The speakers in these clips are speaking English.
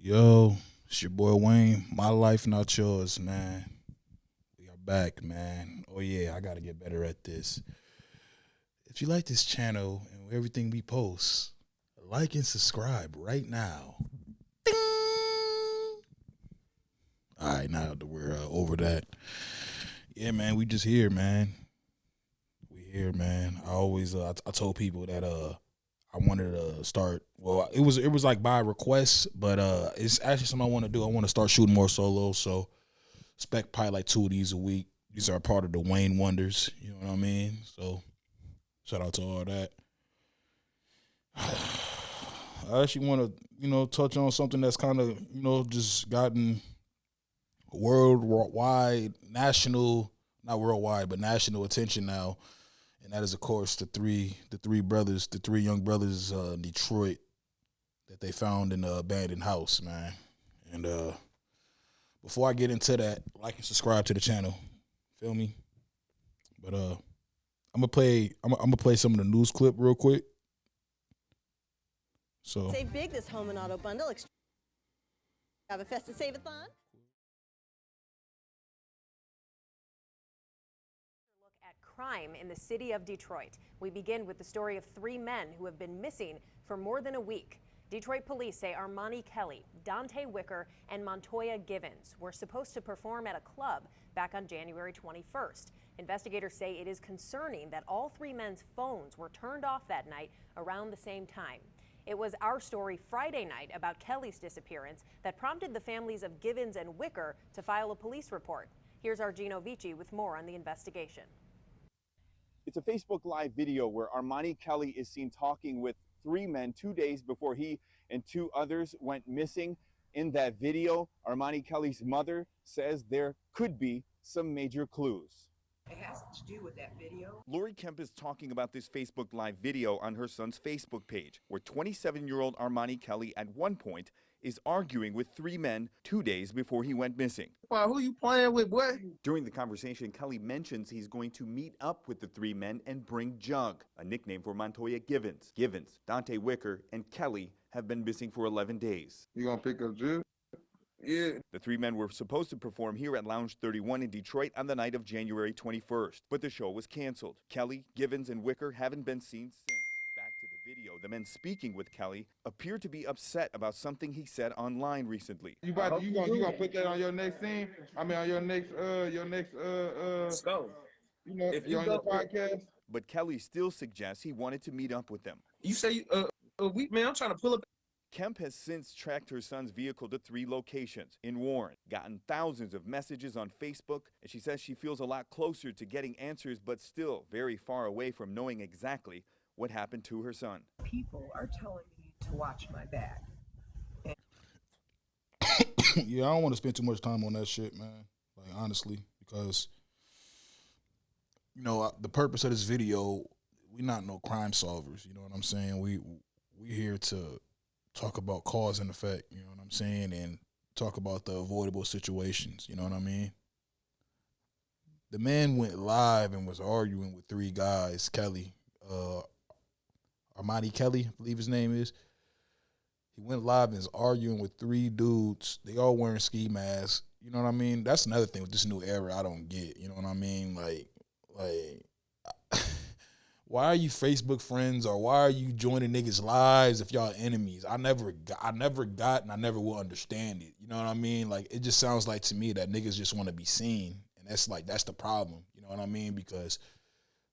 Yo, it's your boy Wayne. My life, not yours, man. We are back, man. Oh yeah, I gotta get better at this. If you like this channel and everything we post, like and subscribe right now. Ding! All right, now that we're over that, yeah, man, we just here, man. We here, man. I always, I told people that I wanted to start. Well, it was like by request, but it's actually something I want to do. I want to start shooting more solos, so expect probably like 2 of these a week. These are part of the Wayne Wonders. You know what I mean? So shout out to all that. I actually want to, touch on something that's kind of, just gotten worldwide, national, not worldwide, but national attention now, and that is, of course, the three young brothers in Detroit that they found in the abandoned house, man. And before I get into that, like and subscribe to the channel. Feel me? But I'm gonna play some of the news clip real quick. So Save big this home and auto bundle. Have a Festive Save-a-thon. Look at crime in the city of Detroit. We begin with the story of three men who have been missing for more than a week. Detroit police say Armani Kelly, Dante Wicker, and Montoya Givens were supposed to perform at a club back on January 21st. Investigators say it is concerning that all three men's phones were turned off that night around the same time. It was our story Friday night about Kelly's disappearance that prompted the families of Givens and Wicker to file a police report. Here's our Gino Vici with more on the investigation. It's a Facebook Live video where Armani Kelly is seen talking with three men 2 days before he and two others went missing. In that video, Armani Kelly's mother says there could be some major clues. It has to do with that video. Lori Kemp is talking about this Facebook Live video on her son's Facebook page, where 27-year-old Armani Kelly at one point is arguing with three men 2 days before he went missing. Wow, who you playing with, boy? During the conversation, Kelly mentions he's going to meet up with the three men and bring Jug, a nickname for Montoya Givens. Givens, Dante Wicker, and Kelly have been missing for 11 days. You gonna pick up Jude? Yeah. The three men were supposed to perform here at Lounge 31 in Detroit on the night of January 21st, but the show was canceled. Kelly, Givens, and Wicker haven't been seen since. Back to the video, the men speaking with Kelly appear to be upset about something he said online recently. You gonna put that on your next scene? I mean, on your next Let's go. you know, If you on your go- podcast. But Kelly still suggests he wanted to meet up with them. You say a week, man. I'm trying to pull up. Kemp has since tracked her son's vehicle to 3 locations in Warren, gotten thousands of messages on Facebook, and she says she feels a lot closer to getting answers, but still very far away from knowing exactly what happened to her son. People are telling me to watch my back. yeah, I don't want to spend too much time on that shit, man. Like honestly, because the purpose of this video, we not no crime solvers. You know what I'm saying? We here to talk about cause and effect. You know what I'm saying, and talk about the avoidable situations. You know what I mean? The man went live and was arguing with three guys. Kelly, Armani Kelly, I believe his name is. He went live and is arguing with three dudes. They all wearing ski masks. You know what I mean? That's another thing with this new era I don't get. You know what I mean? Like, why are you Facebook friends, or why are you joining niggas' lives if y'all enemies? I never got and I never will understand it. You know what I mean? Like, it just sounds like to me that niggas just want to be seen, and that's the problem. You know what I mean? Because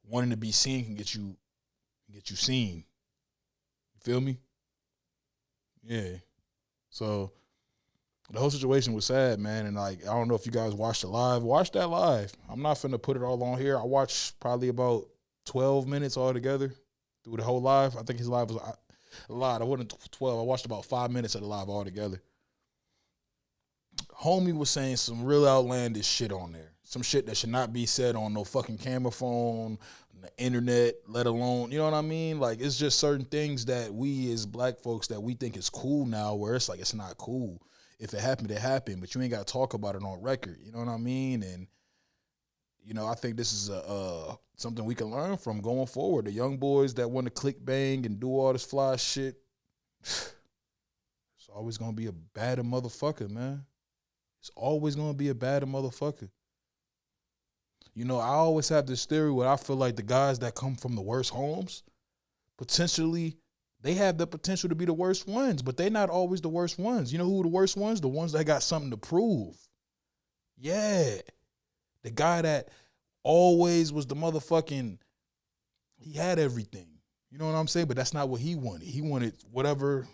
wanting to be seen can get you seen. You feel me? Yeah. So the whole situation was sad, man. And like, I don't know if you guys watched it live. Watch that live. I'm not finna put it all on here. I watched probably about 12 minutes altogether through the whole live. I think his live was a lot. I wasn't 12. I watched about 5 minutes of the live altogether. Homie was saying some real outlandish shit on there. Some shit that should not be said on no fucking camera phone, the internet, let alone, you know what I mean? Like, it's just certain things that we as black folks that we think is cool now, where it's like, it's not cool. If it happened, it happened, but you ain't got to talk about it on record. You know what I mean? And, I think this is something we can learn from going forward. The young boys that want to click bang and do all this fly shit, it's It's always gonna be a bad motherfucker, man. It's always gonna be a bad motherfucker. You know, I always have this theory where I feel like the guys that come from the worst homes, potentially, they have the potential to be the worst ones, but they're not always the worst ones. You know who are the worst ones? The ones that got something to prove. Yeah. The guy that always was the motherfucking, he had everything. You know what I'm saying? But that's not what he wanted. He wanted whatever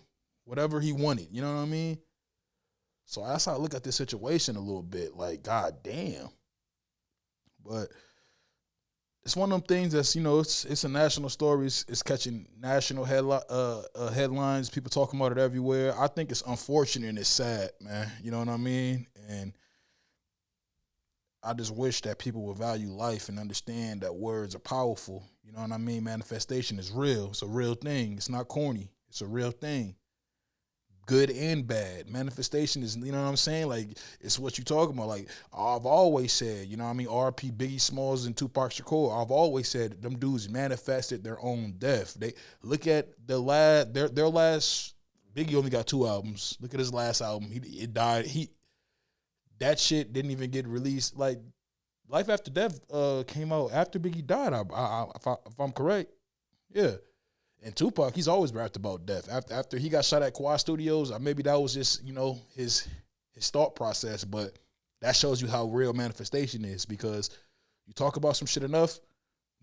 he wanted. You know what I mean? So that's how I look at this situation a little bit. Like, God damn. But it's one of them things that's, you know, it's a national story. It's catching national headlines. People talking about it everywhere. I think it's unfortunate and it's sad, man. You know what I mean? And I just wish that people would value life and understand that words are powerful. You know what I mean? Manifestation is real. It's a real thing. It's not corny. It's a real thing. Good and bad. Manifestation is, you know what I'm saying? Like, it's what you talking about. Like, I've always said, you know what I mean? R.P. Biggie Smalls and Tupac Shakur, I've always said them dudes manifested their own death. They look at their last, Biggie only got 2 albums. Look at his last album. It died. That shit didn't even get released. Like, Life After Death came out after Biggie died, if I'm correct. Yeah. And Tupac, he's always rapped about death. After he got shot at Quad Studios, maybe that was just, you know, his thought process. But that shows you how real manifestation is, because you talk about some shit enough.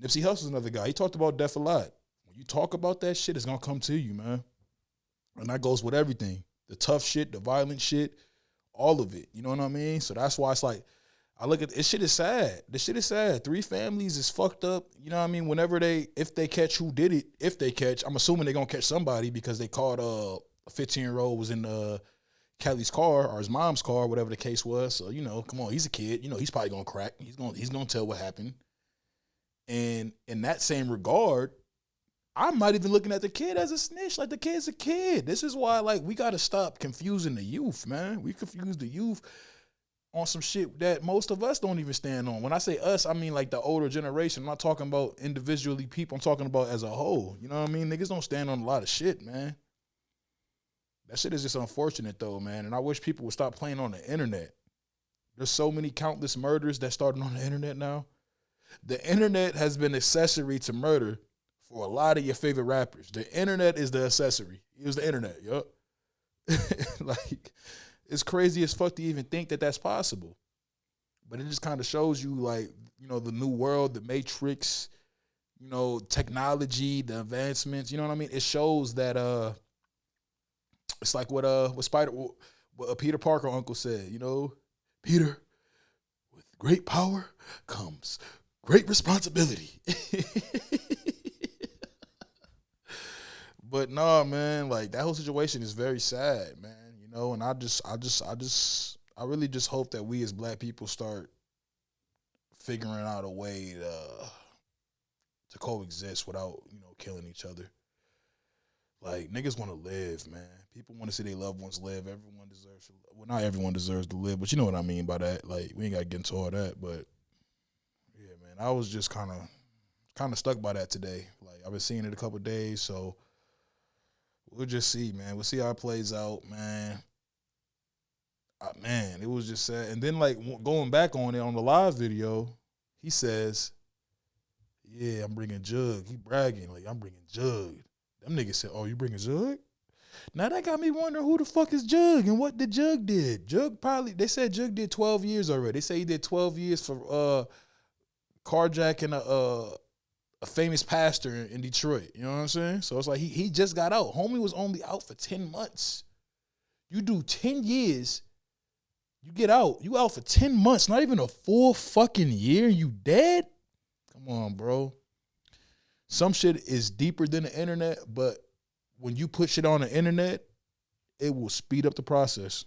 Nipsey Hussle's another guy. He talked about death a lot. When you talk about that shit, it's going to come to you, man. And that goes with everything. The tough shit, the violent shit, all of it. You know what I mean? So that's why it's like, I look at this shit is sad. This shit is sad. 3 families is fucked up. You know what I mean? If they catch who did it, if they catch, I'm assuming they're gonna catch somebody, because they caught a 15-year-old was in Kelly's car or his mom's car, whatever the case was. So, you know, come on, he's a kid. You know, he's probably gonna crack. He's gonna tell what happened. And in that same regard, I'm not even looking at the kid as a snitch. Like, the kid's a kid. This is why, like, we gotta stop confusing the youth, man. We confuse the youth on some shit that most of us don't even stand on. When I say us, I mean like the older generation. I'm not talking about individually people. I'm talking about as a whole. You know what I mean? Niggas don't stand on a lot of shit, man. That shit is just unfortunate, though, man. And I wish people would stop playing on the internet. There's so many countless murders that started on the internet now. The internet has been accessory to murder for a lot of your favorite rappers. The internet is the accessory. It was the internet, yup. Like, it's crazy as fuck to even think that that's possible. But it just kind of shows you, like, you know, the new world, the Matrix, you know, technology, the advancements, you know what I mean? It shows that it's like what Peter Parker uncle said, you know, Peter, with great power comes great responsibility. But nah, man, like, that whole situation is very sad, man. You know, and I really just hope that we as black people start figuring out a way to coexist without, you know, killing each other. Like, niggas want to live, man. People want to see their loved ones live. Everyone deserves to, well, not everyone deserves to live, but you know what I mean by that. Like, we ain't got to get into all that, but yeah, man, I was just kind of stuck by that today. Like, I've been seeing it a couple of days, so we'll just see, man. We'll see how it plays out, man. Man, it was just sad. And then, like, going back on it on the live video, he says, yeah, I'm bringing Jug. He bragging, like, I'm bringing Jug. Them niggas said, oh, you bringing Jug? Now that got me wondering who the fuck is Jug and what the Jug did. Jug probably, they said Jug did 12 years already. They say he did 12 years for carjacking a famous pastor in Detroit. You know what I'm saying? So it's like he just got out. Homie was only out for 10 months. You do 10 years, you get out. You out for 10 months, not even a full fucking year, you dead? Come on, bro. Some shit is deeper than the internet, but when you put shit on the internet, it will speed up the process.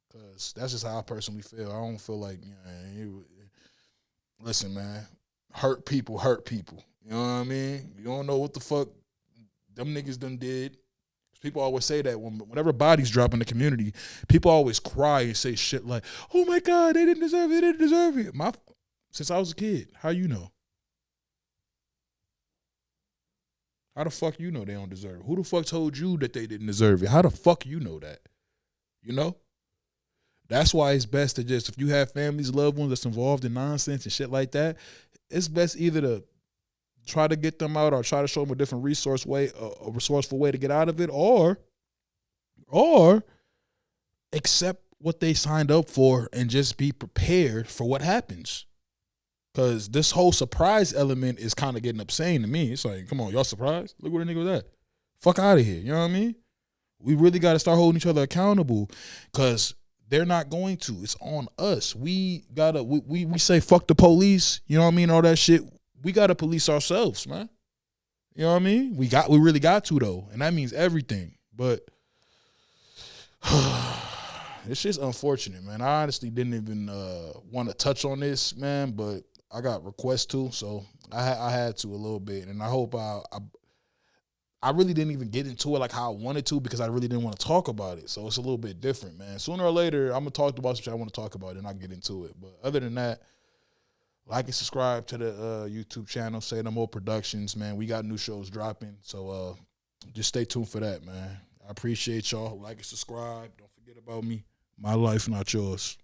Because that's just how I personally feel. I don't feel like, listen, man, hurt people. You know what I mean? You don't know what the fuck them niggas done did. People always say that whenever bodies drop in the community, people always cry and say shit like, oh my God, they didn't deserve it. Since I was a kid, how you know? How the fuck you know they don't deserve it? Who the fuck told you that they didn't deserve it? How the fuck you know that? you know? That's why it's best to just, if you have families, loved ones that's involved in nonsense and shit like that, it's best either to try to get them out or try to show them a different resourceful way to get out of it, or accept what they signed up for and just be prepared for what happens. Because this whole surprise element is kind of getting insane to me. It's like, come on, y'all surprised? Look where the nigga was at. Fuck out of here. You know what I mean? We really got to start holding each other accountable, because they're not going to. It's on us. We gotta. We say fuck the police. You know what I mean? All that shit. We gotta police ourselves, man. You know what I mean? We really got to though, and that means everything. But it's just unfortunate, man. I honestly didn't even want to touch on this, man, but I got requests too, so I had to a little bit, and I hope I really didn't even get into it like how I wanted to, because I really didn't want to talk about it. So it's a little bit different, man. Sooner or later, I'm going to talk about some shit I want to talk about, and I'll get into it. But other than that, like and subscribe to the YouTube channel, Say No More Productions, man. We got new shows dropping. So just stay tuned for that, man. I appreciate y'all. Like and subscribe. Don't forget about me. My life, not yours.